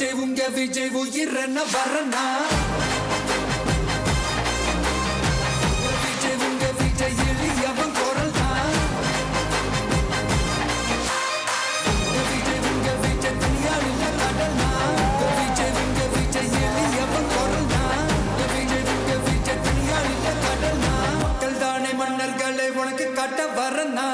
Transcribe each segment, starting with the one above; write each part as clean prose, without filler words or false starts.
விஜய் உங்க விஜய் உயிரன வரனா விஜய் உங்க விஜய் எளியவன் குரல் தான் விஜய் உங்க விஜய் தனியார் இல்ல கடனா விஜய் உங்க விஜய் எளியவன் குரல் தான் விஜய் உங்க விஜய் தனியார் இல்ல கடனா மக்கள் தானே மன்னர்களை உனக்கு காட்ட வரனா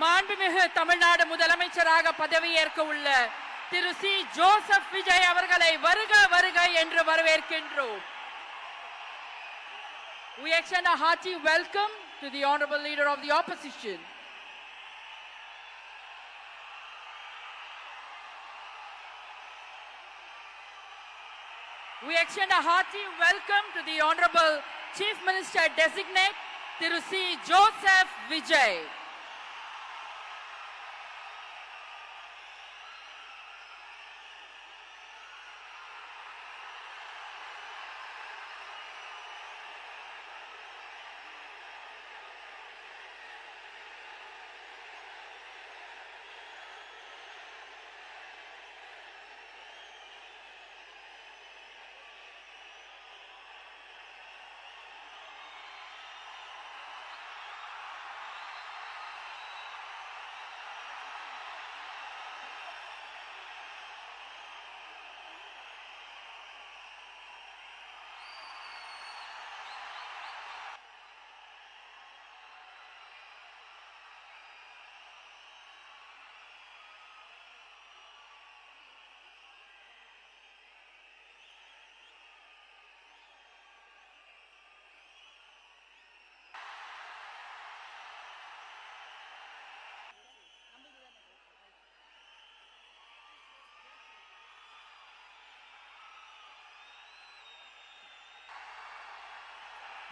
மாண்புமிகு தமிழ்நாடு முதலமைச்சராக பதவியேற்க உள்ள திரு சி ஜோசப் விஜய் அவர்களை வருக வருக என்று வரவேற்கின்றோம். We extend a hearty welcome to the honorable leader of the opposition. We extend a hearty welcome to the honorable Chief Minister designate Thiru C. Joseph Vijay.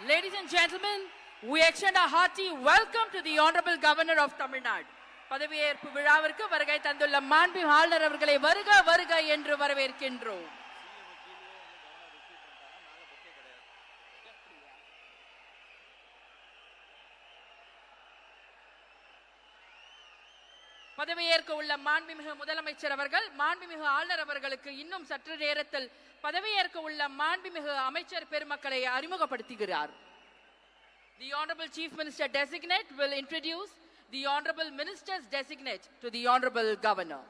Ladies and gentlemen, we extend a hearty welcome to the Honorable Governor of Tamil Nadu. பதவியேற்பு விழாவிற்கு வருகை தந்துள்ள மாண்புமிகு ஆளுநர் அவர்களை வருக வருக என்று வரவேற்கின்றோம். பதவியேற்க உள்ள மாண்புமிகு முதலமைச்சர் அவர்கள் மாண்புமிகு ஆளுநர் அவர்களுக்கு இன்னும் சற்று நேரத்தில் பதவியேற்க உள்ள மாண்புமிகு அமைச்சர் பெருமக்களை அறிமுகப்படுத்துகிறார். The Honorable Chief Minister Designate will introduce the Honorable Ministers Designate to the Honorable Governor.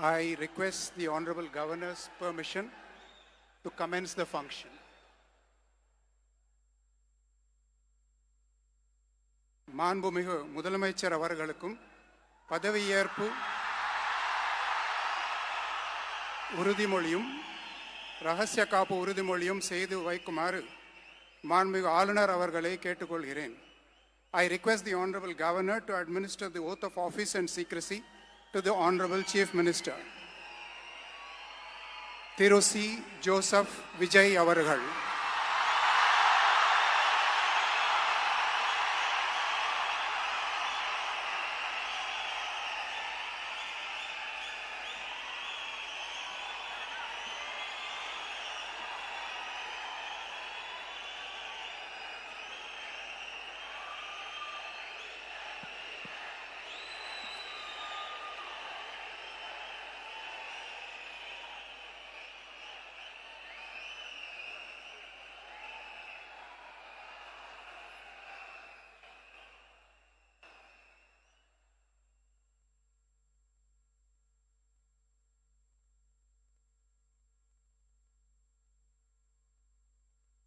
I request the Honorable Governor's permission to commence the function. மாண்புமிகு முதலமைச்சர் அவர்களுக்கும் பதவியேற்பு உறுதிமொழியும் ரகசிய காப்பு உறுதிமொழியும் செய்து வைக்குமாறு மாண்புமிகு ஆளுநர் அவர்களை கேட்டுக்கொள்கிறேன். I request the Honorable Governor to administer the oath of office and secrecy to the Honorable Chief Minister. Thiru C. Joseph Vijay அவர்கள்.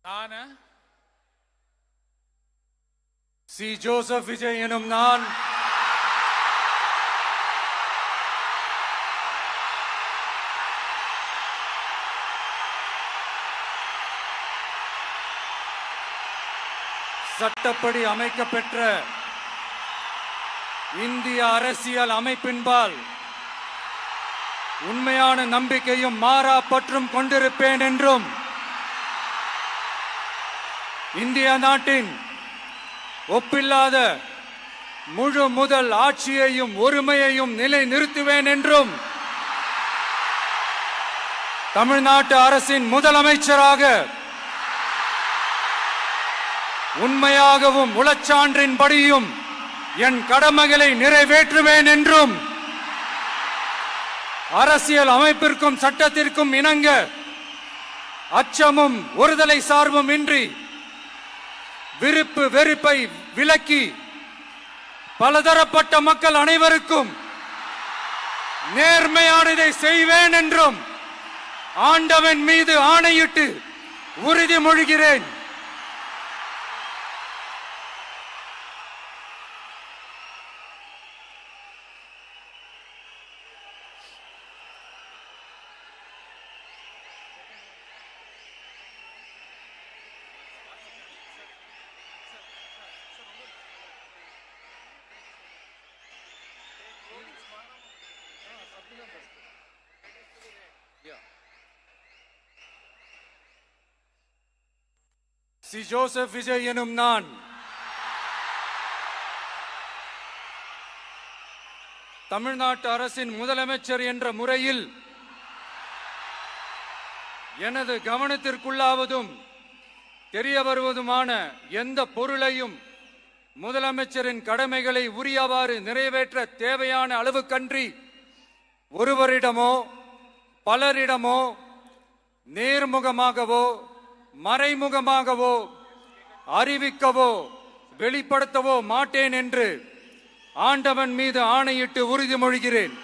நான் சி. ஜோசப் விஜய் எனும் நான் சட்டப்படி அமைக்கப்பெற்ற இந்திய அரசியல் அமைப்பின்பால் உண்மையான நம்பிக்கையும் மாறா பற்றும் கொண்டிருப்பேன் என்றும் இந்திய நாட்டின் ஒப்பில்லாத முழு முதல் ஆட்சியையும் ஒருமையையும் நிலைநிறுத்துவேன் என்றும் தமிழ்நாட்டு அரசின் முதலமைச்சராக உண்மையாகவும் உளச்சான்றின்படியும் என் கடமைகளை நிறைவேற்றுவேன் என்றும் அரசியல் அமைப்பிற்கும் சட்டத்திற்கும் இணங்க அச்சமும் ஒருதலை சார்பும் இன்றி விருப்பு வெறுப்பை விலக்கி பலதரப்பட்ட மக்கள் அனைவருக்கும் நேர்மையானதை செய்வேன் என்றும் ஆண்டவன் மீது ஆணையிட்டு உறுதிமொழிகிறேன். சி. ஜோசப் விஜய் எனும் நான் தமிழ்நாட்டு அரசின் முதலமைச்சர் என்ற முறையில் எனது கவனத்திற்குள்ளாவதும் தெரிய வருவதுமான எந்த பொருளையும் முதலமைச்சரின் கடமைகளை உரியவாறு நிறைவேற்ற தேவையான அளவுக்கன்றி ஒருவரிடமோ பலரிடமோ நேர்முகமாகவோ மறைமுகமாகவோ அறிவிக்கவோ வெளிப்படுத்தவோ மாட்டேன் என்று ஆண்டவன் மீது ஆணையிட்டு உறுதிமொழிகிறேன்.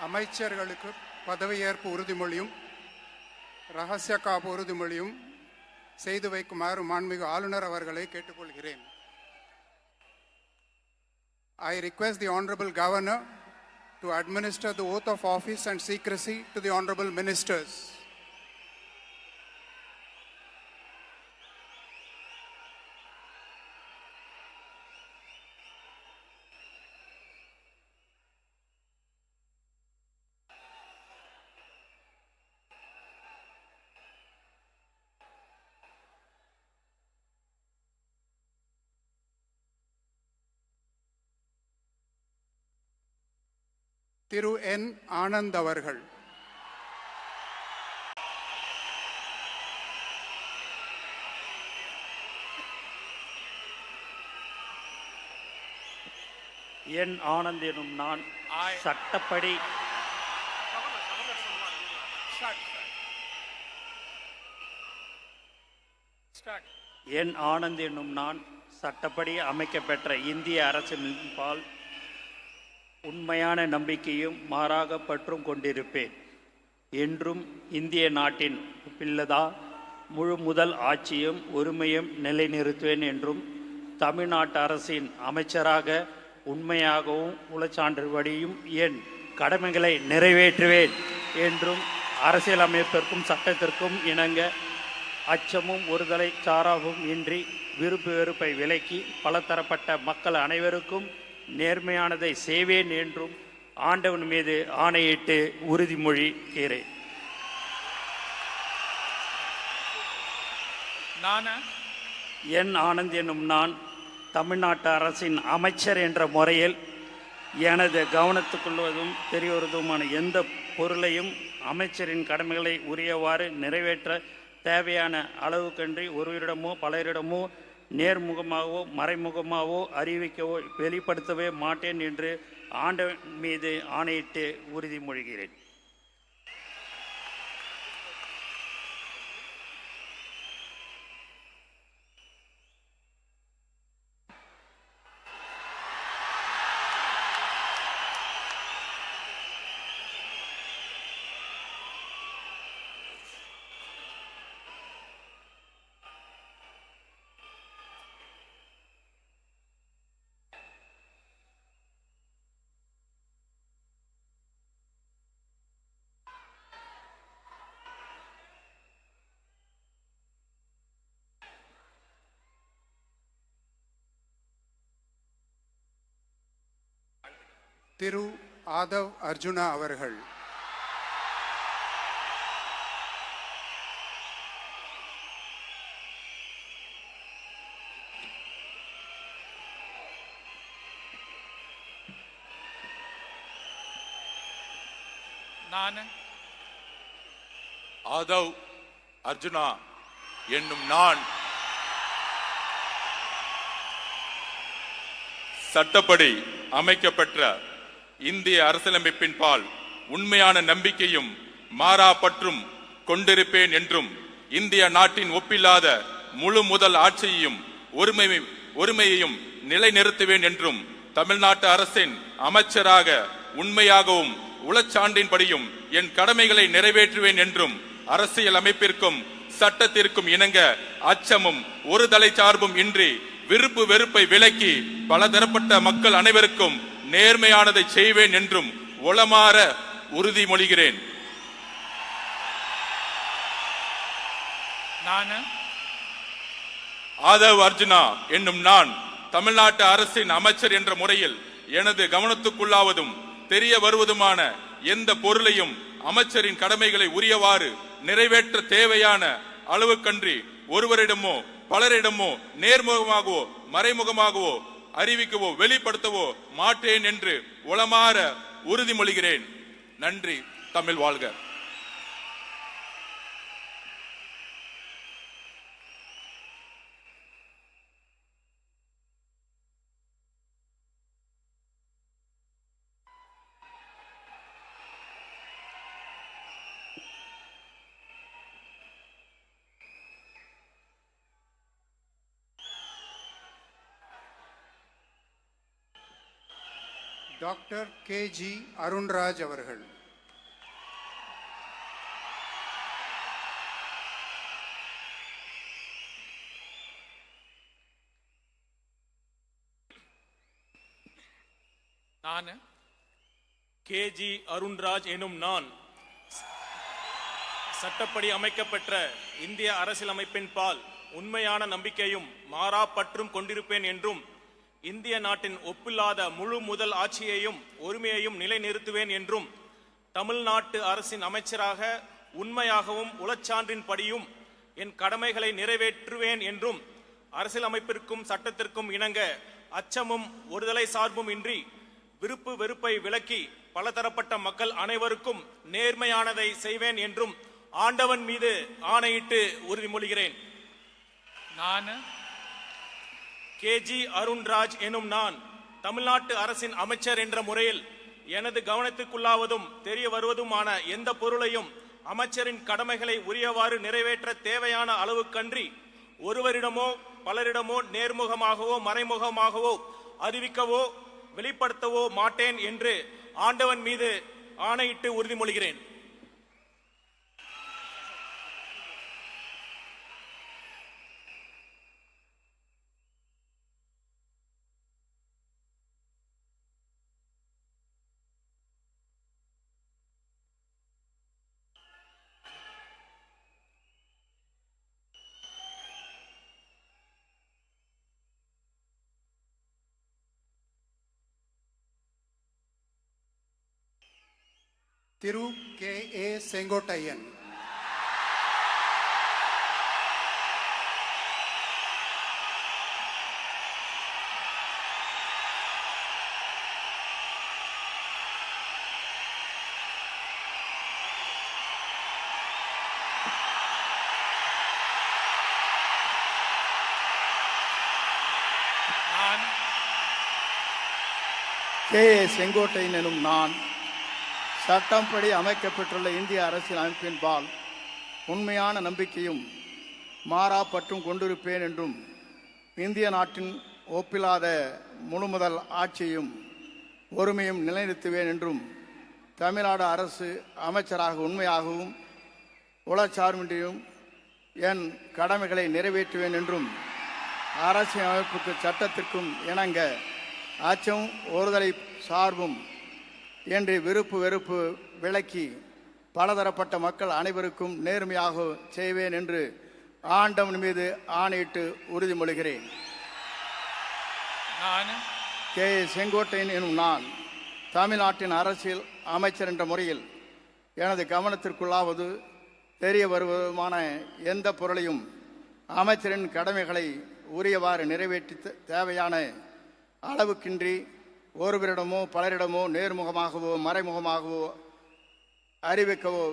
அமைச்சர்களுக்கு பதவியேற்பு உறுதிமொழியும் ரகசிய காப்பு உறுதிமொழியும் செய்து வைக்குமாறு மாண்புமிகு ஆளுநர் அவர்களை கேட்டுக்கொள்கிறேன். I request the Honorable Governor to administer the oath of office and secrecy to the Honorable Ministers. திரு என் ஆனந்த் அவர்கள். என் ஆனந்த் எனும் நான் சட்டப்படி என் ஆனந்த் என்னும் நான் சட்டப்படி அமைக்கப்பெற்ற இந்திய அரசின்பால் உண்மையான நம்பிக்கையும் மாறாக பற்றும் கொண்டிருப்பேன் என்றும் இந்திய நாட்டின் பிள்ளதா முழு முதல் ஆட்சியும் உரிமையும் நிலைநிறுத்துவேன் என்றும் தமிழ்நாட்டு அரசின் அமைச்சராக உண்மையாகவும் உளச்சான்றுபடியும் என் கடமைகளை நிறைவேற்றுவேன் என்றும் அரசியலமைப்பிற்கும் சட்டத்திற்கும் இணங்க அச்சமும் ஒருதலை சாராவும் இன்றி விருப்பு வெறுப்பை விலக்கி பலதரப்பட்ட மக்கள் அனைவருக்கும் நேர்மையானதை செய்வேன் என்றும் ஆண்டவன் மீது ஆணையிட்டு உறுதிமொழிகிறேன். என் ஆனந்த் என்னும் நான் தமிழ்நாட்டு அரசின் அமைச்சர் என்ற முறையில் எனது கவனத்துக்குள்வதும் தெரியவதுமான எந்த பொருளையும் அமைச்சரின் கடமைகளை உரியவாறு நிறைவேற்ற தேவையான அளவுக்கன்றி ஒருவரிடமோ பலரிடமோ நேர்முகமாகவோ மறைமுகமாகவோ அறிவிக்கவோ வெளிப்படுத்தவே மாட்டேன் என்று ஆண்டவன் மீது ஆணையிட்டு உறுதிமொழிகிறேன். திரு ஆதவ் அர்ஜுனா அவர்கள். நான் ஆதவ் அர்ஜுனா என்னும் நான் சட்டப்படி அமைக்கப்பெற்ற இந்திய அரசியலமைப்பின் பால் உண்மையான நம்பிக்கையும் மாறா பற்றும் கொண்டிருப்பேன் என்றும் இந்திய நாட்டின் ஒப்பில்லாத முழு முதல் ஆட்சியையும் ஒருமையையும் நிலைநிறுத்துவேன் என்றும் தமிழ்நாட்டு அரசின் அமைச்சராக உண்மையாகவும் உளச்சான்றின்படியும் என் கடமைகளை நிறைவேற்றுவேன் என்றும் அரசியல் அமைப்பிற்கும் சட்டத்திற்கும் இணங்க அச்சமும் ஒரு தலை சார்பும் இன்றி விருப்பு வெறுப்பை விலக்கி பலதரப்பட்ட மக்கள் அனைவருக்கும் நேர்மையானதை செய்வேன் என்றும் உளமாற உறுதிமொழிகிறேன். ஆதவ் அர்ஜுனா என்னும் நான் தமிழ்நாட்டு அரசின் அமைச்சர் என்ற முறையில் எனது கவனத்துக்குள்ளாவதும் தெரிய வருவதுமான எந்த பொருளையும் அமைச்சரின் கடமைகளை உரியவாறு நிறைவேற்ற தேவையான அளவுக்கன்றி ஒருவரிடமோ பலரிடமோ நேர்முகமாகவோ மறைமுகமாகவோ அறிவிக்கவோ வெளிப்படுத்தவோ மாட்டேன் என்று உளமாற உறுதிமொழிகிறேன். நன்றி. தமிழ் வாழ்க. டாக்டர் கே.ஜி. அருண்ராஜ் அவர்கள். நான் கே.ஜி. அருண்ராஜ் எனும் நான் சட்டப்படி அமைக்கப்பெற்ற இந்திய அரசியலமைப்பின் பால் உண்மையான நம்பிக்கையும் மாறா பற்றும் கொண்டிருப்பேன் என்றும் இந்திய நாட்டின் ஒப்பில்லாத முழு முதல் ஆட்சியையும் ஒருமையையும் நிலைநிறுத்துவேன் என்றும் தமிழ்நாட்டு அரசின் அமைச்சராக உண்மையாகவும் உளச்சான்றின்படியும் என் கடமைகளை நிறைவேற்றுவேன் என்றும் அரசியலமைப்பிற்கும் சட்டத்திற்கும் இணங்க அச்சமும் ஒருதலை சார்பும் இன்றி விருப்பு வெறுப்பை விலக்கி பலதரப்பட்ட மக்கள் அனைவருக்கும் நேர்மையானதை செய்வேன் என்றும் ஆண்டவன் மீது ஆணையிட்டு உறுதிமொழிகிறேன். நான் கேஜி அருண்ராஜ் எனும் நான் தமிழ்நாட்டு அரசின் அமைச்சர் என்ற முறையில் எனது கவனத்துக்குள்ளாவதும் தெரிய வருவதுமான எந்த பொருளையும் அமைச்சரின் கடமைகளை உரியவாறு நிறைவேற்ற தேவையான அளவுக்கன்றி ஒருவரிடமோ பலரிடமோ நேர்முகமாகவோ மறைமுகமாகவோ அறிவிக்கவோ வெளிப்படுத்தவோ மாட்டேன் என்று ஆண்டவன் மீது ஆணையிட்டு உறுதிமொழிகிறேன். Thiru K.A. Sengotayan. நான் K.A. செங்கோட்டையன் எனும் நான் சட்டம்படி அமைக்கப்பட்டுள்ள இந்திய அரசியல் அமைப்பின்பால் உண்மையான நம்பிக்கையும் மாறா பற்றும் கொண்டிருப்பேன் என்றும் இந்திய நாட்டின் ஒப்பில்லாத முழுமுதல் ஆட்சியும் ஒருமையும் நிலைநிறுத்துவேன் என்றும் தமிழ்நாடு அரசு அமைச்சராக உண்மையாகவும் உளச்சார்பின்றியும் என் கடமைகளை நிறைவேற்றுவேன் என்றும் அரசியல் அமைப்புக்கு சட்டத்திற்கும் இணங்க அச்சம் ஒருதலை சார்பும் என்று விருப்பு வெறுப்பு விளக்கி பலதரப்பட்ட மக்கள் அனைவருக்கும் நேர்மையாக செய்வேன் என்று ஆண்டவன் மீது ஆணையிட்டு உறுதிமொழிகிறேன். நான் கே செங்கோட்டையன் எனும் நான் தமிழ்நாட்டின் அரசியல் அமைச்சர் என்ற முறையில் எனது கவனத்திற்குள்ளாவது தெரிய வருவதுமான எந்த பொருளையும் அமைச்சரின் கடமைகளை உரியவாறு நிறைவேற்றி தேவையான அளவுக்கின்றி ஒருவரிடமோ பலரிடமோ நேர்முகமாகவோ மறைமுகமாகவோ அறிவிக்கவோ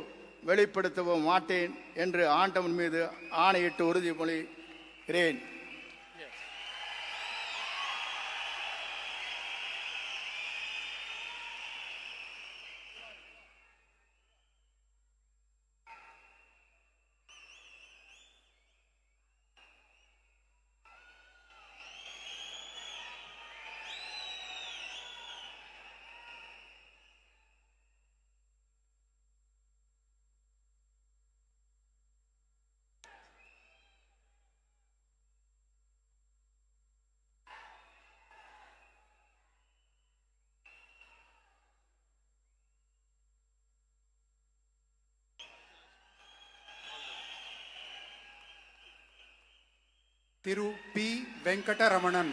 வெளிப்படுத்தவோ மாட்டேன் என்று ஆண்டவன் மீது ஆணையிட்டு உறுதிமொழிகிறேன். Thiru P. Venkataramanan.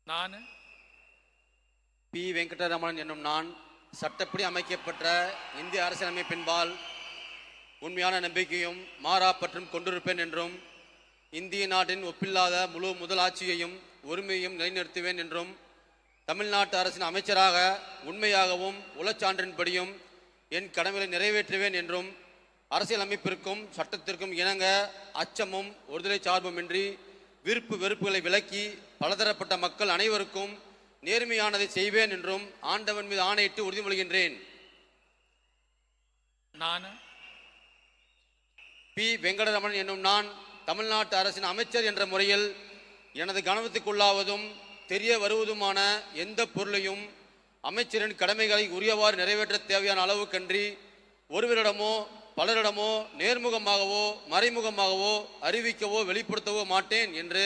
நான் பி வெங்கடரமணன் என்னும் நான் சட்டப்படி அமைக்கப்பட்ட இந்திய அரசியலமைப்பின்பால் உண்மையான நம்பிக்கையும் மாறா பற்றும் கொண்டிருப்பேன் என்றும் இந்திய நாட்டின் ஒப்பில்லாத முழு முதலாட்சியையும் உரிமையையும் நிலைநிறுத்துவேன் என்றும் தமிழ்நாட்டு அரசின் அமைச்சராக உண்மையாகவும் உளச்சான்றின்படியும் என் கடமைகளை நிறைவேற்றுவேன் என்றும் அரசியலமைப்பிற்கும் சட்டத்திற்கும் இணங்க அச்சமும் ஒருதலை சார்புமின்றி விருப்பு வெறுப்புகளை விலக்கி பலதரப்பட்ட மக்கள் அனைவருக்கும் நேர்மையானதை செய்வேன் என்றும் ஆண்டவன் மீது ஆணையிட்டு உறுதிமொழிகின்றேன். நான் பி வெங்கடரமணன் என்னும் நான் தமிழ்நாட்டு அரசின் அமைச்சர் என்ற முறையில் எனது கவனத்துக்குள்ளாவதும் தெரிய வருவதுமான எந்த பொருளையும் அமைச்சரின் கடமைகளை உரியவாறு நிறைவேற்ற தேவையான அளவுக்கன்றி ஒருவரிடமோ பலரிடமோ நேர்முகமாகவோ மறைமுகமாகவோ அறிவிக்கவோ வெளிப்படுத்தவோ மாட்டேன் என்று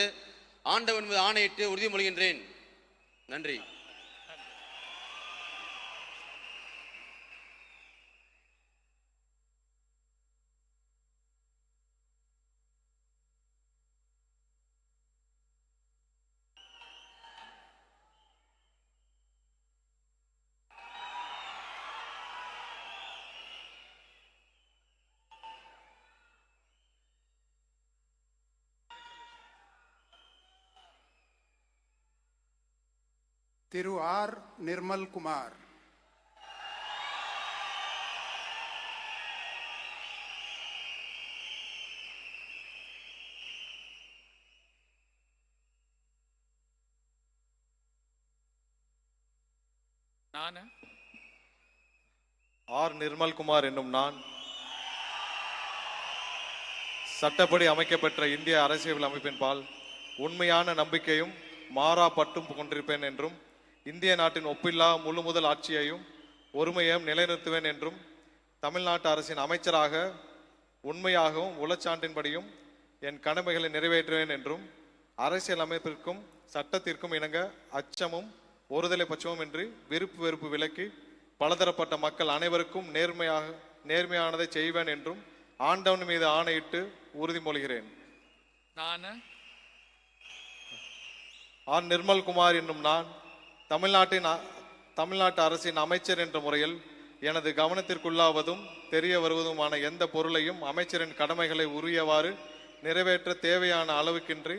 ஆண்டவன் மீது ஆணையிட்டு உறுதிமொழிகின்றேன். நன்றி. திரு ஆர் நிர்மல் குமார், நான் ஆர் நிர்மல்குமார் என்னும் நான் சட்டப்படி அமைக்கப்பெற்ற இந்திய அரசியல் அமைப்பின்பால் உண்மையான நம்பிக்கையும் மாறா பற்றும் கொண்டிருப்பேன் என்றும் இந்திய நாட்டின் ஒப்பில்லா முழு முதல் ஆட்சியையும் ஒருமையையும் நிலைநிறுத்துவேன் என்றும் தமிழ்நாட்டு அரசின் அமைச்சராக உண்மையாகவும் உளச்சான்றின்படியும் என் கடமைகளை நிறைவேற்றுவேன் என்றும் அரசியல் அமைப்பிற்கும் சட்டத்திற்கும் இணங்க அச்சமும் ஒருதலை பட்சமும் இன்றி விருப்பு வெறுப்பு விலக்கி பலதரப்பட்ட மக்கள் அனைவருக்கும் நேர்மையானதை செய்வேன் என்றும் ஆண்டவன் மீது ஆணையிட்டு உறுதிமொழிகிறேன். நான் ஆர் நிர்மல்குமார் என்னும் நான் தமிழ்நாட்டு அரசின் அமைச்சர் என்ற முறையில் எனது கவனத்திற்குள்ளாவதும் தெரிய வருவதுமான எந்த பொருளையும் அமைச்சரின் கடமைகளை உரியவாறு நிறைவேற்ற தேவையான அளவுக்கின்றி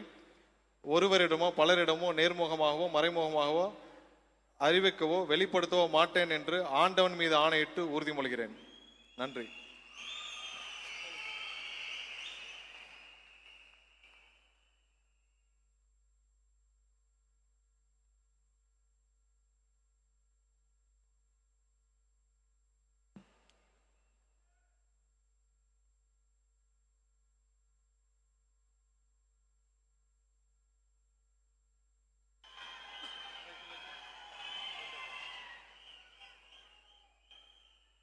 ஒருவரிடமோ பலரிடமோ நேர்முகமாகவோ மறைமுகமாகவோ அறிவிக்கவோ வெளிப்படுத்தவோ மாட்டேன் என்று ஆண்டவன் மீது ஆணையிட்டு உறுதிமொழிகிறேன். நன்றி.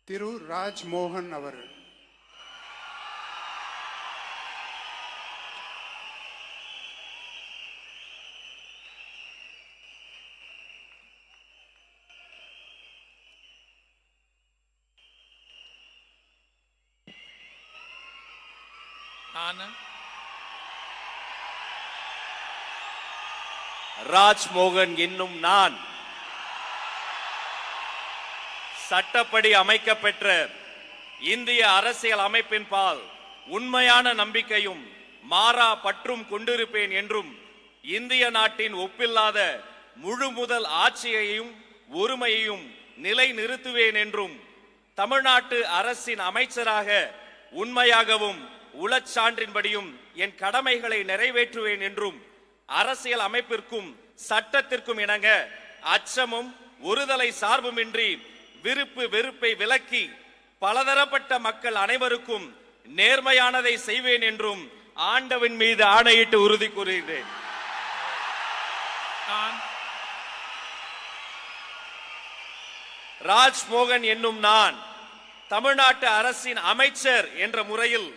திரு ராஜ் மோகன் அவர்கள், நான் ராஜ்மோகன் என்னும் நான் சட்டப்படி அமைக்கப்பெற்ற இந்திய அரசியல் அமைப்பின் பால் உண்மையான நம்பிக்கையும் மாறா பற்றும் கொண்டிருப்பேன் என்றும் இந்திய நாட்டின் ஒப்பில்லாத முழு முதல் ஆட்சியையும் ஒருமையையும் நிலை நிறுத்துவேன் என்றும் தமிழ்நாட்டு அரசின் அமைச்சராக உண்மையாகவும் உளச்சான்றின்படியும் என் கடமைகளை நிறைவேற்றுவேன் என்றும் அரசியல் அமைப்பிற்கும் சட்டத்திற்கும் இணங்க அச்சமும் ஒருதலை சார்புமின்றி விருப்பு வெறுப்பை விலக்கி பலதரப்பட்ட மக்கள் அனைவருக்கும் நேர்மையானதை செய்வேன் என்றும் ஆண்டவன் மீது ஆணையிட்டு உறுதி கூறுகிறேன். ராஜ்மோகன் என்னும் நான் தமிழ்நாட்டு அரசின் அமைச்சர் என்ற முறையில்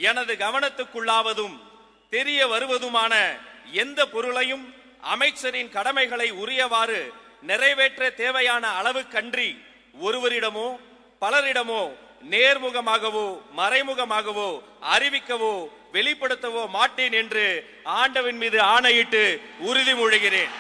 எனது கவனத்துக்குள்ளாவதும் தெரிய வருவதுமான எந்த பொருளையும் அமைச்சரின் கடமைகளை உரியவாறு நிறைவேற்ற தேவையான அளவுக்கன்றி ஒருவரிடமோ பலரிடமோ நேர்முகமாகவோ மறைமுகமாகவோ அறிவிக்கவோ வெளிப்படுத்தவோ மாட்டேன் என்று ஆண்டவன் மீது ஆணையிட்டு உறுதிமொழிகிறேன்.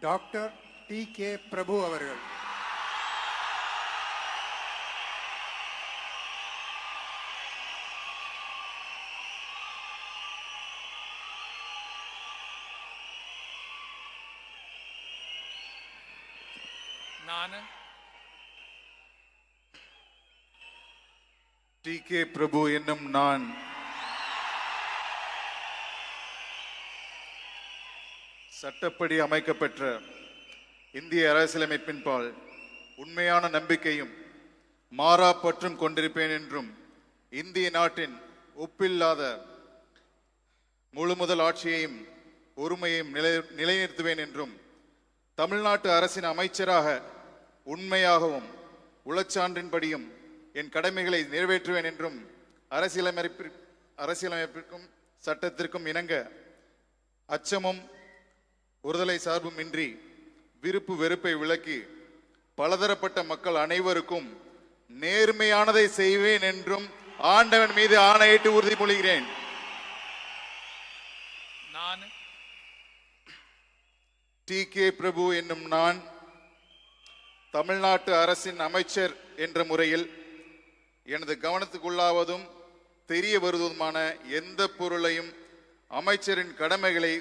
டாக்டர் டி கே பிரபு அவர்கள், நான் டி கே பிரபு என்னும் நான் சட்டப்படி அமைக்கப்பெற்ற இந்திய அரசியலமைப்பின்பால் உண்மையான நம்பிக்கையும் மாறா பற்றும் கொண்டிருப்பேன் என்றும் இந்திய நாட்டின் ஒப்பில்லாத முழு முதல் ஆட்சியையும் ஒருமையையும் நிலைநிறுத்துவேன் என்றும் தமிழ்நாட்டு அரசின் அமைச்சராக உண்மையாகவும் உளச்சான்றின்படியும் என் கடமைகளை நிறைவேற்றுவேன் என்றும் அரசியலமைப்பிற்கும் சட்டத்திற்கும் இணங்க அச்சமும் ஒருதலை சார்புமின்றி விருப்பு வெறுப்பை விலக்கி பலதரப்பட்ட மக்கள் அனைவருக்கும் நேர்மையானதை செய்வேன் என்றும் ஆண்டவன் மீது ஆணையிட்டு உறுதிமொழிகிறேன். நான் டி.கே. பிரபு என்னும் நான் தமிழ்நாட்டு அரசின் அமைச்சர் என்ற முறையில் எனது கவனத்துக்குள்ளாவதும் தெரிய வருவதுமான எந்த பொருளையும் அமைச்சரின் கடமைகளை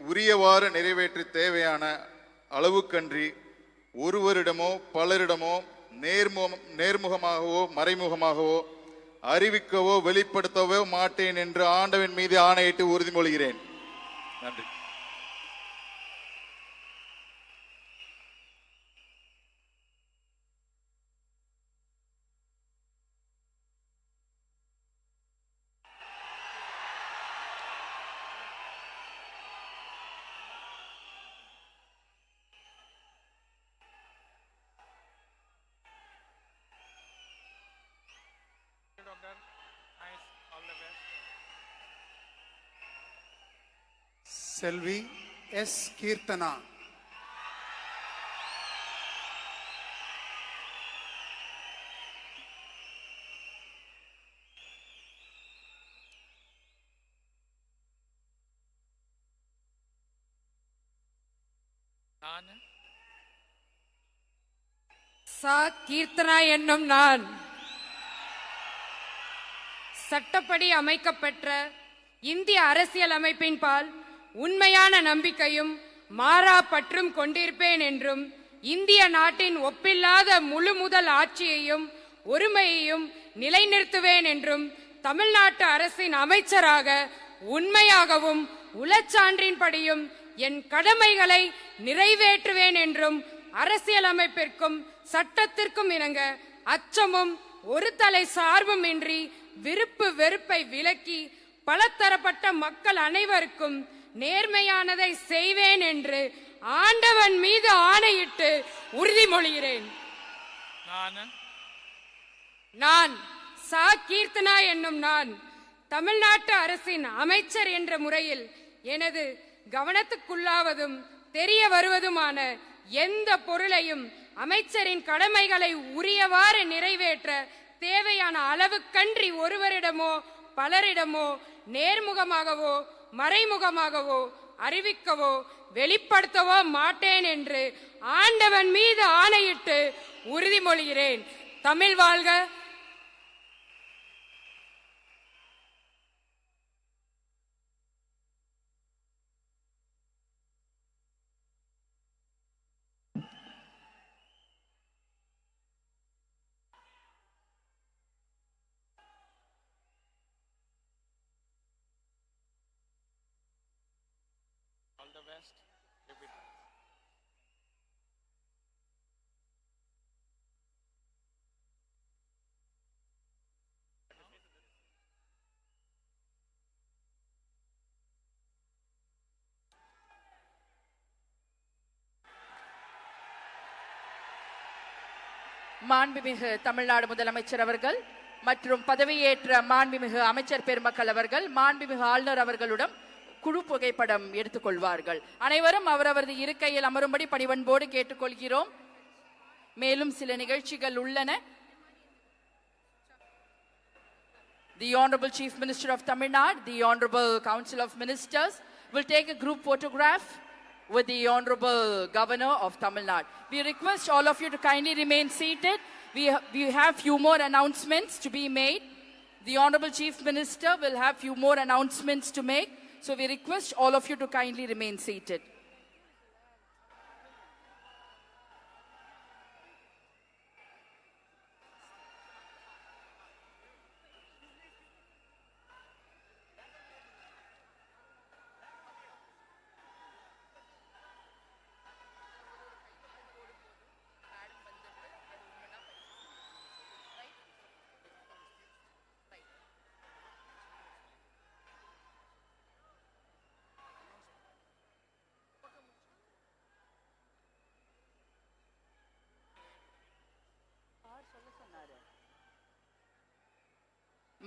உரியவாறு நிறைவேற்ற தேவையான அளவுக்கன்றி ஒருவரிடமோ பலரிடமோ நேர்முகமாகவோ மறைமுகமாகவோ அறிவிக்கவோ வெளிப்படுத்தவோ மாட்டேன் என்று ஆண்டவன் மீது ஆணையிட்டு உறுதிமொழிகிறேன். நன்றி. Doctor nice all the best. செல்வி எஸ். கீர்த்தனா. நான் சா. கீர்த்தனா என்னும் நான் சட்டப்படி அமைக்கப்பெற்ற இந்திய அரசியல் அமைப்பின் பால் உண்மையான நம்பிக்கையும் மாறா பற்றும் கொண்டிருப்பேன் என்றும் இந்திய நாட்டின் ஒப்பில்லாத முழு முதல் ஆட்சியையும் ஒருமையையும் நிலைநிறுத்துவேன் என்றும் தமிழ்நாட்டு அரசின் அமைச்சராக உண்மையாகவும் உளச்சான்றின்படியும் என் கடமைகளை நிறைவேற்றுவேன் என்றும் அரசியலமைப்பிற்கும் சட்டத்திற்கும் இணங்க அச்சமும் ஒரு தலை சார்பும் இன்றி விருப்பு வெறுப்பை விலக்கி பலதரப்பட்ட மக்கள் அனைவருக்கும் நேர்மையானதை செய்வேன் என்று ஆண்டவன் மீது ஆணையிட்டு உறுதிமொழிகிறேன். நான் சா. கீர்த்தனா என்னும் நான் தமிழ்நாட்டு அரசின் அமைச்சர் என்ற முறையில் எனது கவனத்துக்குள்ளாவதும் தெரிய வருவதுமான எந்த பொருளையும் அமைச்சரின் கடமைகளை உரியவாறு நிறைவேற்ற தேவையான அளவுக்கன்றி ஒருவரிடமோ பலரிடமோ நேர்முகமாகவோ மறைமுகமாகவோ அறிவிக்கவோ வெளிப்படுத்தவோ மாட்டேன் என்று ஆண்டவன் மீது ஆணையிட்டு உறுதிமொழிகிறேன். தமிழ் வாழ்க. All the best. மாண்புமிகு தமிழ்நாடு முதலமைச்சர் அவர்கள் மற்றும் பதவியேற்ற மாண்புமிகு அமைச்சர் பெருமக்கள் அவர்கள் மாண்புமிகு ஆளுநர் அவர்களுடன் குழு புகைப்படம் எடுத்துக்கொள்வார்கள். அனைவரும் அவரவரது இருக்கையில் அமரும்படி பணிவன்போடு கேட்டுக்கொள்கிறோம். மேலும் சில நிகழ்ச்சிகள் உள்ளன. The Honorable Chief Minister of Tamil Nadu, the Honorable Council of Ministers will take a group photograph with the Honorable Governor of Tamil Nadu. We request all of you to kindly remain seated. We have few more announcements to be made. The Honorable Chief Minister will have few more announcements to make. So we request all of you to kindly remain seated.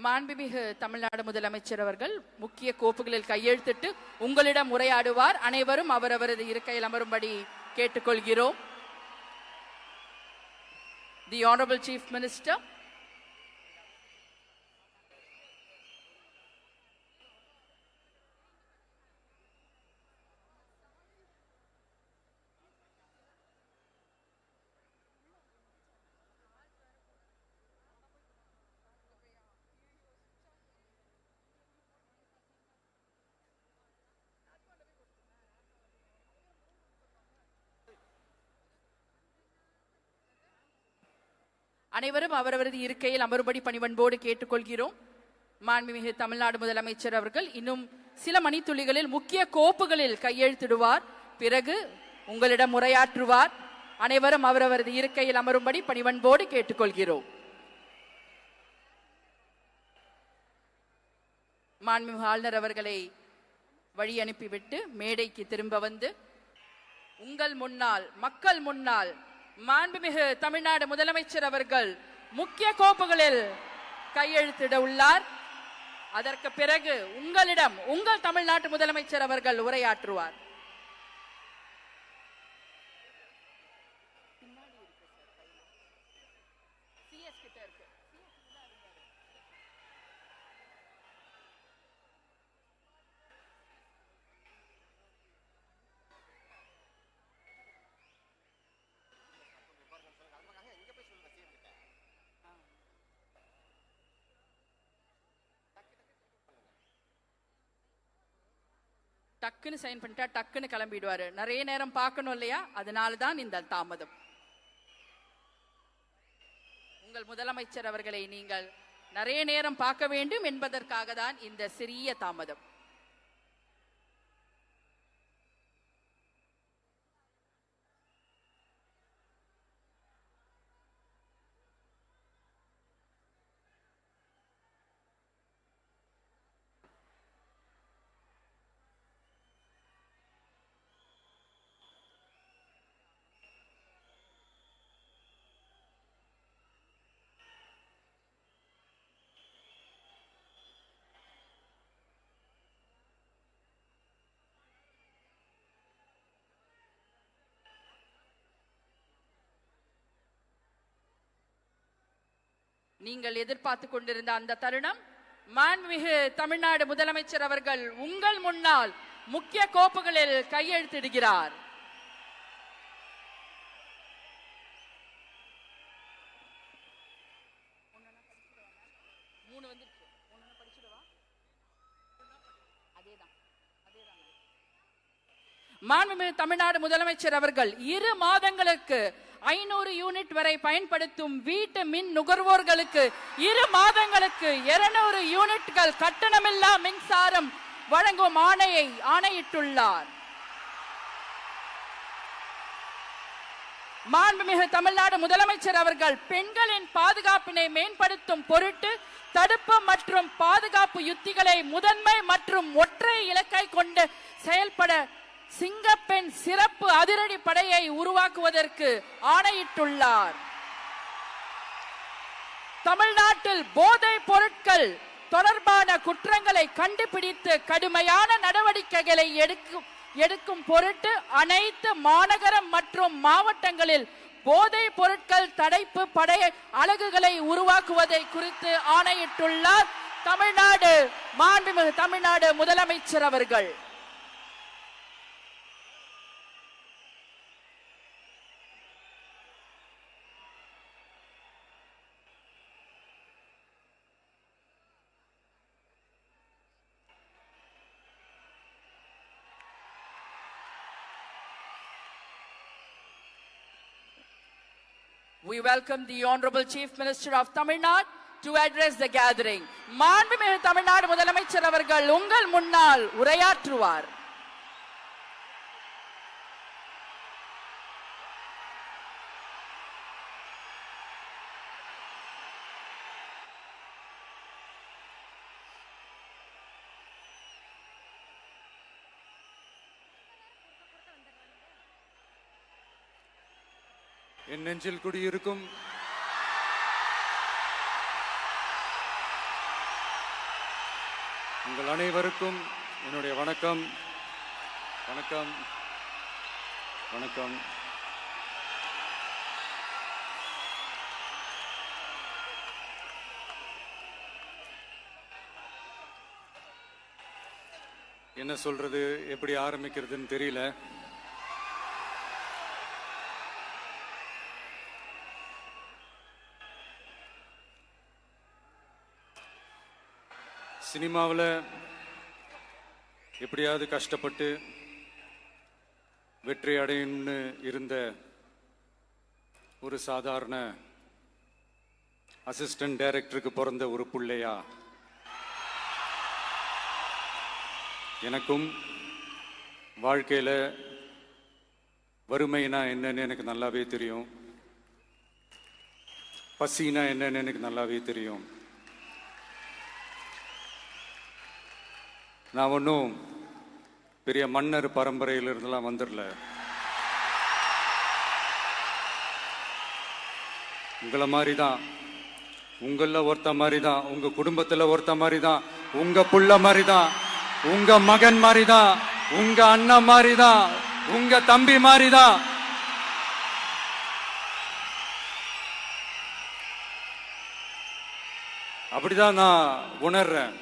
மாண்புமிகு தமிழ்நாடு முதலமைச்சர் அவர்கள் முக்கிய கோப்புகளில் கையெழுத்திட்டு உங்களிடம் உரையாடுவார். அனைவரும் அவரவரது இருக்கையில் அமரும்படி கேட்டுக்கொள்கிறோம். The Honorable Chief Minister. அனைவரும் அவரவரது இருக்கையில் அமரும்படி பணிவன்போடு கேட்டுக்கொள்கிறோம். மாண்புமிகு தமிழ்நாடு முதலமைச்சர் அவர்கள் இன்னும் சில மணித்துளிகளில் முக்கிய கோப்புகளில் கையெழுத்திடுவார். பிறகு உங்களிடம் உரையாற்றுவார். அனைவரும் அவரவரது இருக்கையில் அமரும்படி பணிவன்போடு கேட்டுக்கொள்கிறோம். மாண்புமிகு ஆளுநர் அவர்களை வழி அனுப்பிவிட்டு மேடைக்கு திரும்ப வந்து உங்கள் முன்னால் மக்கள் முன்னால் மாண்புமிகு தமிழ்நாடு முதலமைச்சர் அவர்கள் முக்கிய கோப்புகளில் கையெழுத்திட உள்ளார். அதற்கு பிறகு உங்களிடம் உங்கள் தமிழ்நாட்டு முதலமைச்சர் அவர்கள் உரையாற்றுவார். டக்குன்னு சைன் பண்ணிட்டா டக்குன்னு கிளம்பிடுவாரு. நிறைய நேரம் பார்க்கணும் இல்லையா? அதனால தான் இந்த தாமதம். உங்கள் முதலமைச்சர் அவர்களை நீங்கள் நிறைய நேரம் பார்க்க வேண்டும் என்பதற்காக தான் இந்த சிறிய தாமதம். நீங்கள் எதிர்பார்த்து கொண்டிருந்த அந்த தருணம், மாண்புமிகு தமிழ்நாடு முதலமைச்சர் அவர்கள் உங்கள் முன்னால் முக்கிய கோப்புகளில் கையெழுத்திடுகிறார். மாண்புமிகு தமிழ்நாடு முதலமைச்சர் அவர்கள் 2 மாதங்களுக்கு 500 யூனிட் வரை பயன்படுத்தும் வீட்டு மின் நுகர்வோர்களுக்கு 2 மாதங்களுக்கு 200 யூனிட்கள் கட்டணமில்லா மின்சாரம் வழங்கும் ஆணையிட்டுள்ளார். மாண்புமிகு தமிழ்நாடு முதலமைச்சர் அவர்கள் பெண்களின் பாதுகாப்பினை மேம்படுத்தும் பொருட்டு தடுப்பு மற்றும் பாதுகாப்பு யுத்திகளை முதன்மை மற்றும் ஒற்றை இலக்கை கொண்டு செயல்பட சிங்கப்பெண் சிறப்பு அதிரடி படையை உருவாக்குவதற்கு ஆணையிட்டுள்ளார். தமிழ்நாட்டில் போதைப் பொருட்கள் தொடர்பான குற்றங்களை கண்டுபிடித்து கடுமையான நடவடிக்கைகளை எடுக்கும் பொருட்டு அனைத்து மாநகரம் மற்றும் மாவட்டங்களில் போதைப் பொருட்கள் தடுப்பு படை அலகுகளை உருவாக்குவதை குறித்து ஆணையிட்டுள்ளார் மாண்புமிகு தமிழ்நாடு முதலமைச்சர் அவர்கள். We welcome the Honorable Chief Minister of Tamil Nadu to address the gathering. மாண்புமிகு தமிழ்நாடு முதலமைச்சர் அவர்கள் உங்கள் முன்னால் உரையாற்றுவார். என் நெஞ்சில் குடியிருக்கும் உங்கள் அனைவருக்கும் என்னுடைய வணக்கம். வணக்கம் வணக்கம். என்ன சொல்றது, எப்படி ஆரம்பிக்கிறதுன்னு தெரியல. சினிமாவில் எப்படியாவது கஷ்டப்பட்டு வெற்றி அடையணும்னு இருந்த ஒரு சாதாரண அசிஸ்டன்ட் டைரக்டருக்கு பிறந்த ஒரு பிள்ளையா எனக்கும் வாழ்க்கையில் வறுமைனா என்னன்னு எனக்கு நல்லாவே தெரியும், பசினா என்னன்னு எனக்கு நல்லாவே தெரியும். நான் ஒன்றும் பெரிய மன்னர் பரம்பரையிலிருந்துலாம் வந்துடல. உங்களை மாதிரி தான், உங்களில் ஒருத்த மாதிரி தான், உங்கள் குடும்பத்தில் ஒருத்த மாதிரி தான், உங்கள் புள்ள மாதிரி தான், உங்க மகன் மாதிரி தான், உங்க அண்ணன் மாதிரி தான், உங்க தம்பி மாதிரி தான். அப்படிதான் நான் உணர்றேன்.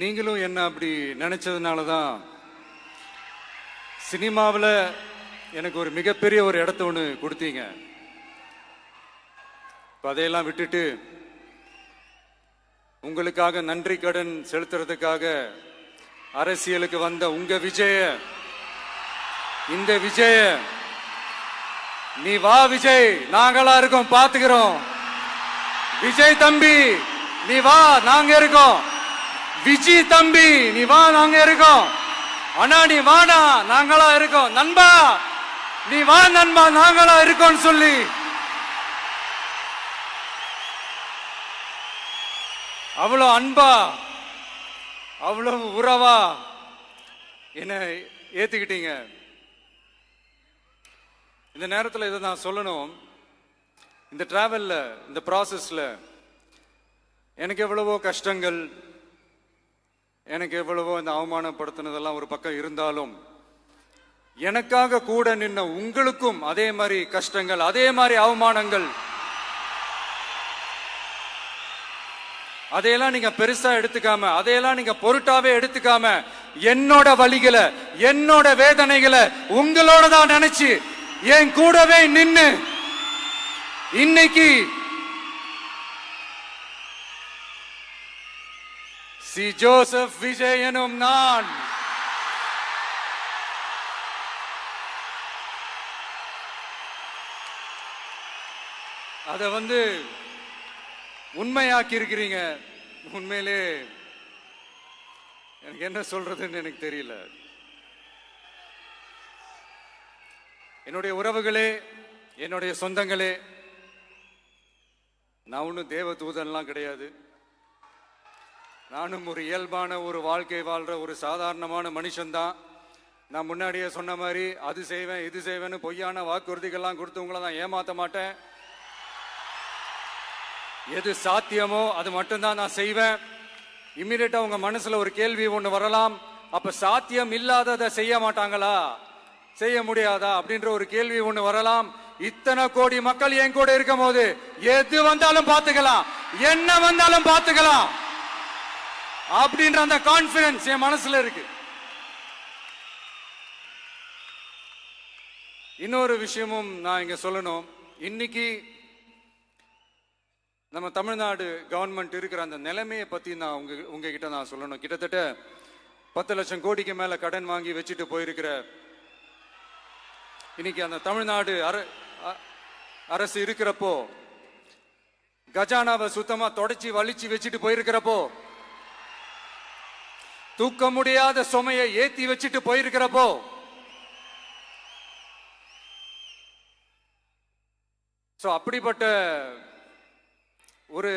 நீங்களும் என்ன அப்படி நினைச்சதுனால தான் சினிமாவில் எனக்கு ஒரு மிகப்பெரிய ஒரு இடத்த ஒன்று கொடுத்தீங்க. அதையெல்லாம் விட்டுட்டு உங்களுக்காக நன்றி கடன் செலுத்துறதுக்காக அரசியலுக்கு வந்த உங்க விஜய, இந்த விஜய, நீ வா விஜய், நாங்களா இருக்கோம், பாத்துக்கிறோம். விஜய் தம்பி நீ வா, நாங்க இருக்கோம். விஜி தம்பி நீ வா, நாங்க இருக்கோம். அண்ணா நீ வாடா, நாங்களா இருக்கோம். நண்பா நீ வா நண்பா, நாங்களா இருக்கோம் சொல்லி அவ்வளவு அன்பா, அவ்வளவு உறவா என்ன ஏத்துக்கிட்டீங்க. இந்த நேரத்தில் இதை நான் சொல்லணும். இந்த டிராவல்ல, இந்த ப்ராசஸ்ல எனக்கு எவ்வளவோ கஷ்டங்கள், எனக்கு எவ்வளவோ இந்த அவமானப்படுத்தினதெல்லாம் ஒரு பக்கம் இருந்தாலும், எனக்காக கூட நின்ன உங்களுக்கும் அதே மாதிரி கஷ்டங்கள், அதே மாதிரி அவமானங்கள், அதையெல்லாம் நீங்க பெருசா எடுத்துக்காம, அதையெல்லாம் நீங்க பொருட்டாவே எடுத்துக்காம, என்னோட வலிகளை, என்னோட வேதனைகளை உங்களோட தான் நினைச்சு என் கூடவே நின்னு இன்னைக்கு சி ஜோசப் விஜய் எனும் நான் அதை உண்மையாக்கி இருக்கிறீங்க. உண்மையிலே எனக்கு என்ன சொல்றதுன்னு எனக்கு தெரியல. என்னுடைய உறவுகளே, என்னுடைய சொந்தங்களே, நான் ஒன்றும் தேவ தூதன்லாம் கிடையாது. நானும் ஒரு இயல்பான ஒரு வாழ்க்கை வாழ்ற ஒரு சாதாரணமான மனுஷன்தான். நான் முன்னாடியே சொன்ன மாதிரி அது செய்வேன் இது செய்வேன்னு பொய்யான வாக்குறுதிகள்லாம் கொடுத்தவங்கள நான் ஏமாத்த மாட்டேன். எது சாத்தியமோ அது மட்டும்தான் நான் செய்வேன். இம்மிடியட்டா உங்க மனசுல ஒரு கேள்வி ஒண்ணு வரலாம், அப்ப சாத்தியம் இல்லாததை செய்ய மாட்டாங்களா, செய்ய முடியாதா அப்படின்ற ஒரு கேள்வி ஒண்ணு வரலாம். இத்தனை கோடி மக்கள் என் கூட இருக்கும் போது எது வந்தாலும் பாத்துக்கலாம், என்ன வந்தாலும் பாத்துக்கலாம் அப்படின்ற அந்த கான்பிடன்ஸ் என் மனசுல இருக்கு. இன்னொரு விஷயமும் நான் இங்க சொல்லணும். இன்னைக்கு நம்ம தமிழ்நாடு கவர்மெண்ட் இருக்கிற அந்த நிலைமையை பத்தி நான் உங்ககிட்ட நான் சொல்லணும். கிட்டத்தட்ட 10 லட்சம் கோடிக்கு மேல கடன் வாங்கி வச்சுட்டு போயிருக்கிற இன்னைக்கு அந்த தமிழ்நாடு அரசு இருக்கிறப்போ, கஜானாவை சுத்தமா தொடச்சி வலிச்சு வச்சுட்டு போயிருக்கிறப்போ, தூக்க முடியாத சுமையை ஏத்தி வச்சுட்டு போயிருக்கிறப்போ, அப்படிப்பட்ட ஒரு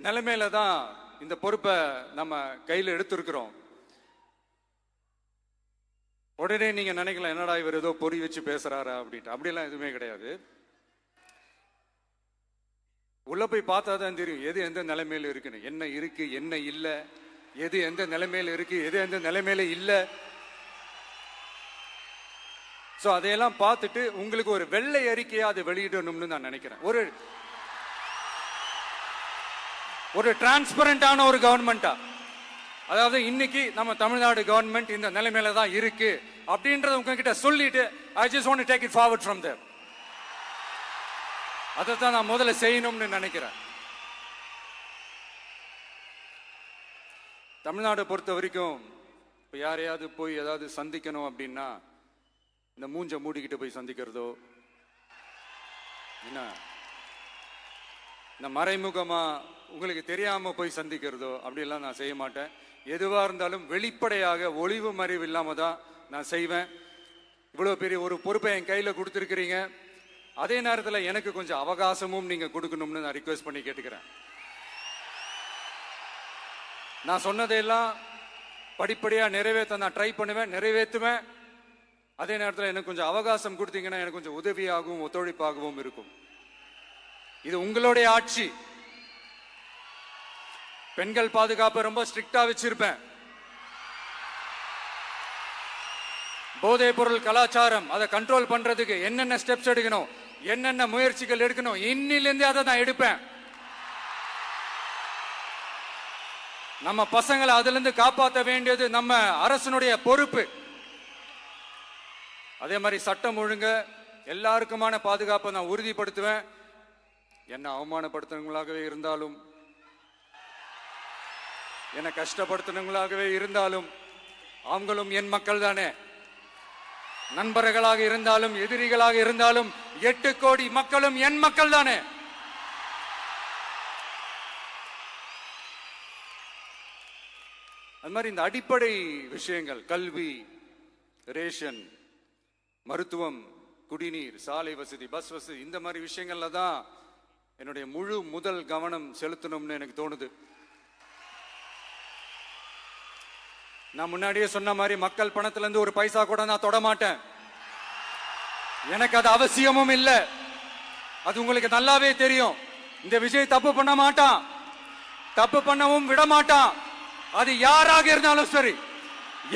நிலைமையில தான் இந்த பொறுப்பை நம்ம கையில் எடுத்திருக்கிறோம். உடனே நீங்க நினைக்கலாம், என்னடா இவர் ஏதோ பொறி வச்சு பேசுறாரா அப்படின்ட்டு. அப்படிலாம் எதுவுமே கிடையாது. உள்ள போய் பார்த்தா தான் தெரியும் எது எந்த நிலைமையில இருக்குன்னு. என்ன இருக்கு என்ன இல்லை, எது எந்த நிலைமையில இருக்கு எது எந்த நிலைமையில இல்லை. ஸோ அதையெல்லாம் பார்த்துட்டு உங்களுக்கு ஒரு வெள்ளை அறிக்கையா அதை வெளியிடணும்னு நான் நினைக்கிறேன். ஒரு டிரான்ஸ்பரண்டான ஒரு கவர்மெண்டா, அதாவது இன்னைக்கு நம்ம தமிழ்நாடு கவர்மெண்ட் இந்த நிலைமையில தான் இருக்கு அப்படின்றத உங்ககிட்ட சொல்லிட்டு I just want to take it forward from there. அதைத்தான் நான் முதல்ல செய்யணும்னு நினைக்கிறேன். தமிழ்நாடை பொறுத்த வரைக்கும் இப்போ யாரையாவது போய் ஏதாவது சந்திக்கணும் அப்படின்னா இந்த மூஞ்ச மூடிக்கிட்டு போய் சந்திக்கிறதோ, என்ன இந்த மறைமுகமா உங்களுக்கு தெரியாம போய் சந்திக்கிறதோ அப்படியெல்லாம் நான் செய்ய மாட்டேன். எதுவா இருந்தாலும் வெளிப்படையாக ஒளிவு மறைவு இல்லாம தான் நான் செய்வேன். இவ்வளவு பெரிய ஒரு பொறுப்பை என் கையில கொடுத்துருக்கிறீங்க. அதே நேரத்தில் எனக்கு கொஞ்சம் அவகாசமும் நீங்க கொடுக்கணும்னு நான் ரிக்வெஸ்ட் பண்ணி கேட்டுக்கிறேன். நான் சொன்னதையெல்லாம் படிப்படியா நிறைவேற்ற நான் ட்ரை பண்ணுவேன், நிறைவேற்றுவேன். அதே நேரத்தில் எனக்கு கொஞ்சம் அவகாசம் கொடுத்தீங்கன்னா எனக்கு கொஞ்சம் உதவியாகவும் ஒத்துழைப்பாகவும் இருக்கும். இது உங்களுடைய ஆட்சி. பெண்கள் பாதுகாப்பை ரொம்ப ஸ்ட்ரிக்டா வச்சிருப்பேன். போதைப் பொருள் கலாச்சாரம் அதை கண்ட்ரோல் பண்றதுக்கு என்னென்ன ஸ்டெப்ஸ் எடுக்கணும், என்னென்ன முயற்சிகள் எடுக்கணும், இன்னிலிருந்து அதை நான் எடுப்பேன். நம்ம பசங்களை அதுல இருந்து காப்பாற்ற வேண்டியது நம்ம அரசனுடைய பொறுப்பு. அதே மாதிரி சட்டம் ஒழுங்கு எல்லாருக்குமான பாதுகாப்பை நான் உறுதிப்படுத்துவேன். என்ன அவமானப்படுத்துறவங்களாகவே இருந்தாலும், என்ன கஷ்டப்படுத்துறவங்களாகவே இருந்தாலும் அவங்களும் என் மக்கள் தானே. நண்பர்களாக இருந்தாலும் எதிரிகளாக இருந்தாலும் 8 கோடி மக்களும் என் மக்கள் தானே. அது மாதிரி இந்த அடிப்படை விஷயங்கள், கல்வி, ரேஷன், மருத்துவம், குடிநீர், சாலை வசதி, பஸ் வசதி, இந்த மாதிரி விஷயங்கள்ல தான் என்னுடைய முதல் கவனம் செலுத்தணும்னு எனக்கு தோணுது. நான் முன்னாடியே சொன்ன மாதிரி மக்கள் பணத்துல இருந்து ஒரு பைசா கூட நான் தொட மாட்டேன். எனக்கு அது அவசியமும் இல்லை. அது உங்களுக்கு நல்லாவே தெரியும். இந்த விஜய் தப்பு பண்ண மாட்டான், தப்பு பண்ணவும் விட மாட்டான். அது யாராக இருந்தாலும் சரி,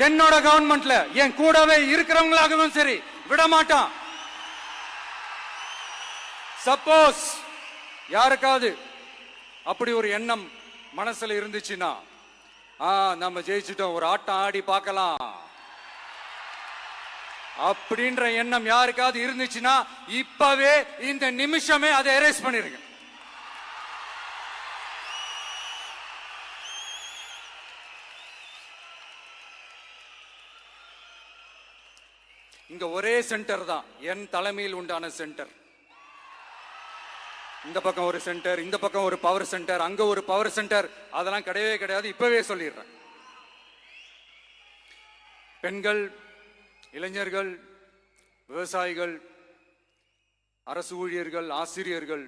என்னோட கவர்மெண்ட்ல என் கூடவே இருக்கிறவங்களாகவும் சரி விட மாட்டான். சப்போஸ் யாருக்காவது அப்படி ஒரு எண்ணம் மனசுல இருந்துச்சுன்னா, நம்ம ஜெயிச்சிட்டோம், ஒரு ஆட்டம் ஆடி பார்க்கலாம் அப்படின்ற எண்ணம் யாருக்காவது இருந்துச்சுன்னா இப்பவே இந்த நிமிஷமே அதை எரேஸ் பண்ணிருங்க. இங்க ஒரே சென்டர் தான், என் தலைமையில் உண்டான சென்டர். இந்த பக்கம் ஒரு சென்டர், இந்த பக்கம் ஒரு பவர் சென்டர், அங்க ஒரு பவர் சென்டர், அதெல்லாம் கிடையவே கிடையாது. இப்பவே சொல்லிடுறேன். பெண்கள், இளைஞர்கள், விவசாயிகள், அரசு ஊழியர்கள், ஆசிரியர்கள்,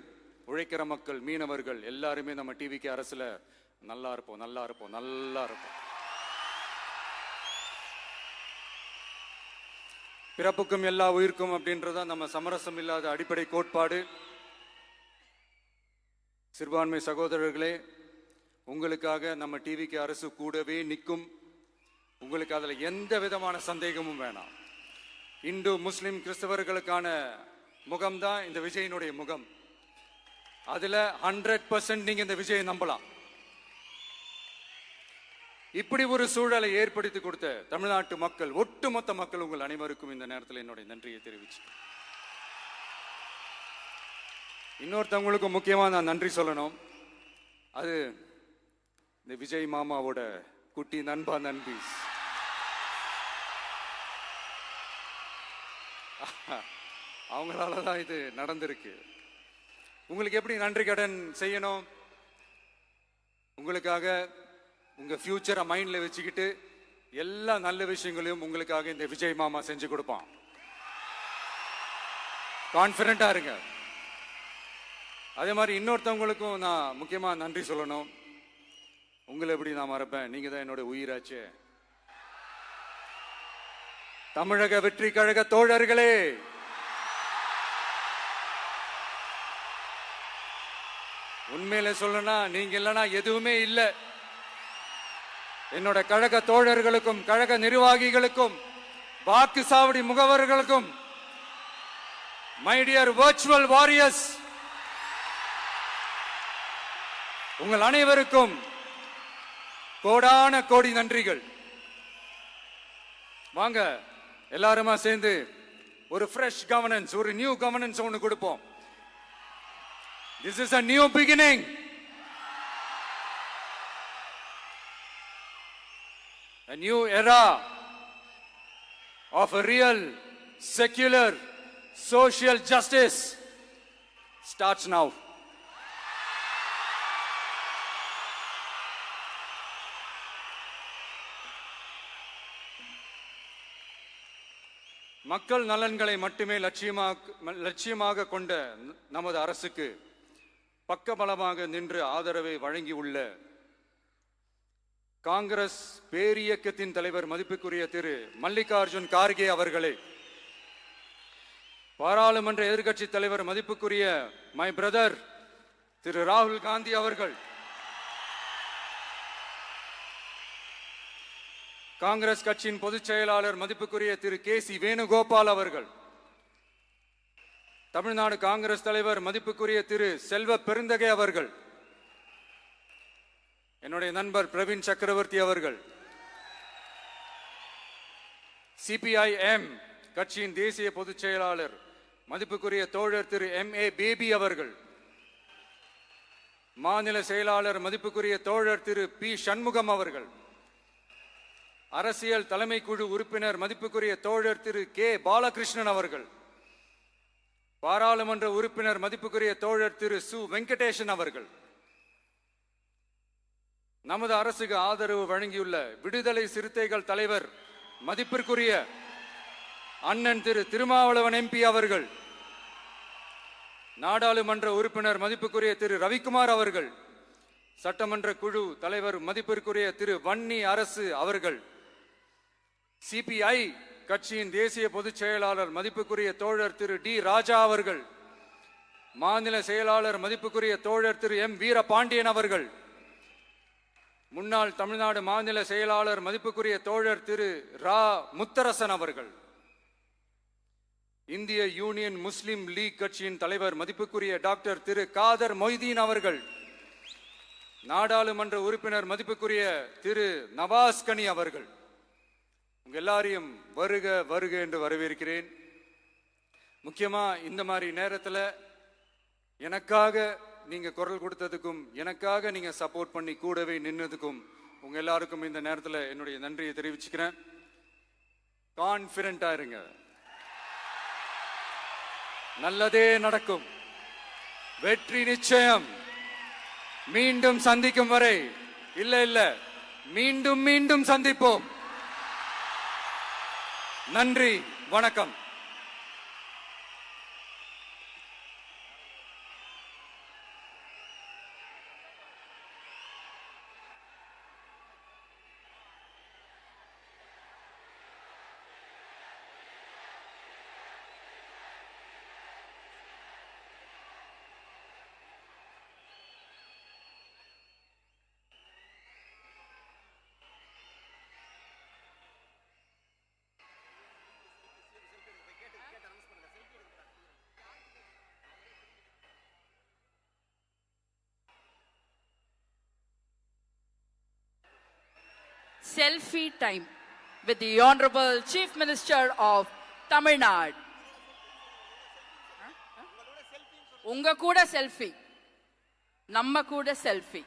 உழைக்கிற மக்கள், மீனவர்கள் எல்லாருமே நம்ம டிவிக்கு அரசுல நல்லா இருப்போம், நல்லா இருப்போம், நல்லா இருப்போம். பிறப்புக்கும் எல்லா உயிர்க்கும் அப்படின்றத நம்ம சமரசம் இல்லாத அடிப்படை கோட்பாடு. சிறுபான்மை சகோதரர்களே, உங்களுக்காக நம்ம டிவிக்கு அரசு கூடவே நிற்கும். உங்களுக்கு அதுல எந்த விதமான சந்தேகமும் வேணாம். இந்து, முஸ்லிம், கிறிஸ்தவர்களுக்கான முகம்தான் இந்த விஜயினுடைய முகம். அதுல 100% நீங்க இந்த விஜயை நம்பலாம். இப்படி ஒரு சூழலை ஏற்படுத்தி கொடுத்த தமிழ்நாட்டு மக்கள், ஒட்டுமொத்த மக்கள், உங்கள் அனைவருக்கும் இந்த நேரத்தில் என்னுடைய நன்றியை தெரிவிச்சு, இன்னொருத்தவங்களுக்கு முக்கியமா நான் நன்றி சொல்லணும். அது இந்த விஜய் மாமாவோட குட்டி நண்பா, நண்பி. அவங்களாலதான் இது நடந்திருக்கு. உங்களுக்கு எப்படி நன்றி கடன் செய்யணும்? உங்களுக்காக உங்க ஃபியூச்சரை மைண்ட்ல வச்சுக்கிட்டு எல்லா நல்ல விஷயங்களையும் உங்களுக்காக இந்த விஜய் மாமா செஞ்சு கொடுப்பான். கான்பிடண்டா இருங்க. அதே மாதிரி இன்னொருத்தவங்களுக்கும் நான் முக்கியமா நன்றி சொல்லணும். உங்களை எப்படி நான் மறப்பேன்? நீங்க தான் என்னோட உயிராச்சு. தமிழக வெற்றி கழக தோழர்களே, உண்மையில சொல்லனா நீங்க இல்லைன்னா எதுவுமே இல்லை. என்னோட கழக தோழர்களுக்கும் கழக நிர்வாகிகளுக்கும் வாக்கு சாவடி முகவர்களுக்கும் மை டியர் வர்ச்சுவல் வாரியர்ஸ் உங்கள் அனைவருக்கும் கோடான கோடி நன்றிகள். வாங்க எல்லாருமா சேர்ந்து ஒரு ஃப்ரெஷ் கவர்னன்ஸ், ஒரு நியூ கவர்னன்ஸ் ஒன்று கொடுப்போம். This is a new beginning. A new era of a real, secular, social justice starts now. மக்கள் நலன்களை மட்டுமே லட்சியமாக கொண்ட நமது அரசுக்கு பக்கபலமாக நின்று ஆதரவை வழங்கியுள்ள காங்கிரஸ் பேரியக்கத்தின் தலைவர் மதிப்புக்குரிய திரு மல்லிகார்ஜுன் கார்கே அவர்களே, பாராளுமன்ற எதிர்க்கட்சி தலைவர் மதிப்புக்குரிய மை பிரதர் திரு ராகுல் காந்தி அவர்கள், காங்கிரஸ் கட்சியின் பொதுச் செயலாளர் மதிப்புக்குரிய திரு கே.சி. வேணுகோபால் அவர்கள், தமிழ்நாடு காங்கிரஸ் தலைவர் மதிப்புக்குரிய திரு செல்வ பெருந்தகை அவர்கள், என்னுடைய நண்பர் பிரவீன் சக்கரவர்த்தி அவர்கள், சிபிஐஎம் கட்சியின் தேசிய பொதுச் செயலாளர் மதிப்புக்குரிய தோழர் திரு M.A. பேபி அவர்கள், மாநில செயலாளர் மதிப்புக்குரிய தோழர் திரு பி. சண்முகம் அவர்கள், அரசியல் தலைமை குழு உறுப்பினர் மதிப்புக்குரிய தோழர் திரு கே. பாலகிருஷ்ணன் அவர்கள், பாராளுமன்ற உறுப்பினர் மதிப்புக்குரிய தோழர் திரு சு. வெங்கடேசன் அவர்கள், நமது அரசுக்கு ஆதரவு வழங்கியுள்ள விடுதலை சிறுத்தைகள் தலைவர் மதிப்பிற்குரிய அண்ணன் திரு திருமாவளவன் MP அவர்கள், நாடாளுமன்ற உறுப்பினர் மதிப்புக்குரிய திரு ரவிக்குமார் அவர்கள், சட்டமன்ற குழு தலைவர் மதிப்பிற்குரிய திரு வன்னி அரசு அவர்கள், சிபிஐ கட்சியின் தேசிய பொதுச் செயலாளர் மதிப்புக்குரிய தோழர் திரு டி. ராஜா அவர்கள், மாநில செயலாளர் மதிப்புக்குரிய தோழர் திரு M. வீரபாண்டியன் அவர்கள், முன்னாள் தமிழ்நாடு மாநில செயலாளர் மதிப்புக்குரிய தோழர் திரு ரா. முத்தரசன் அவர்கள், இந்திய யூனியன் முஸ்லிம் லீக் கட்சியின் தலைவர் மதிப்புக்குரிய டாக்டர் திரு காதர் மொய்தீன் அவர்கள், நாடாளுமன்ற உறுப்பினர் மதிப்புக்குரிய திரு நவாஸ் கனி அவர்கள், உங்க எல்லாரையும் வருக வருக என்று வரவேற்கிறேன். முக்கியமா இந்த மாதிரி நேரத்தில் எனக்காக நீங்க குரல் கொடுத்ததுக்கும் எனக்காக நீங்க சப்போர்ட் பண்ணி கூடவே நின்னதுக்கும் உங்க எல்லாருக்கும் இந்த நேரத்தில் என்னுடைய நன்றியை தெரிவிச்சுக்கிறேன். கான்பிடண்டா இருங்க, நல்லதே நடக்கும், வெற்றி நிச்சயம். மீண்டும் சந்திக்கும் வரை இல்ல மீண்டும் மீண்டும் சந்திப்போம். நன்றி, வணக்கம். Selfie time with the Honorable Chief Minister of Tamil Nadu. உங்க கூட செல்ஃபி, நம்ம கூட செல்ஃபி.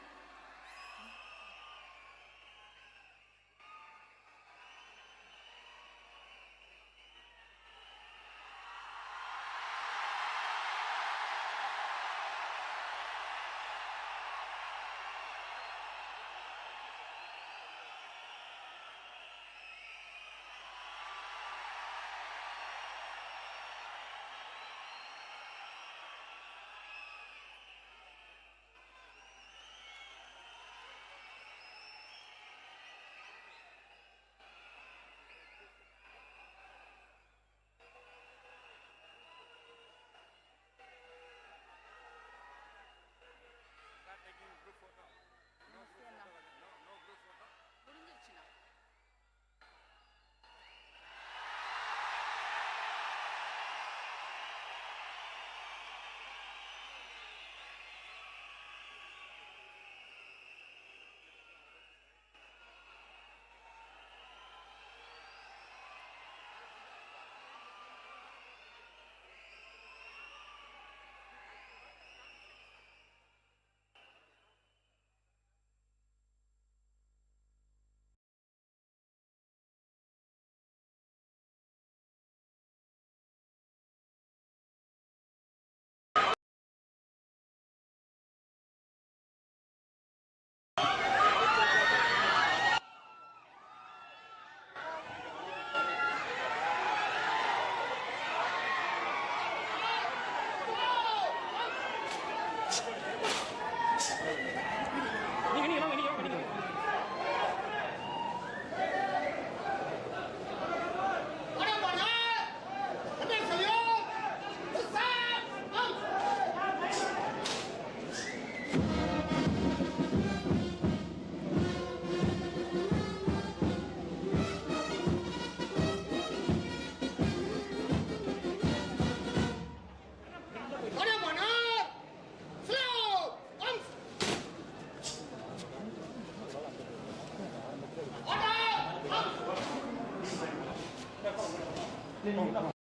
Thank you.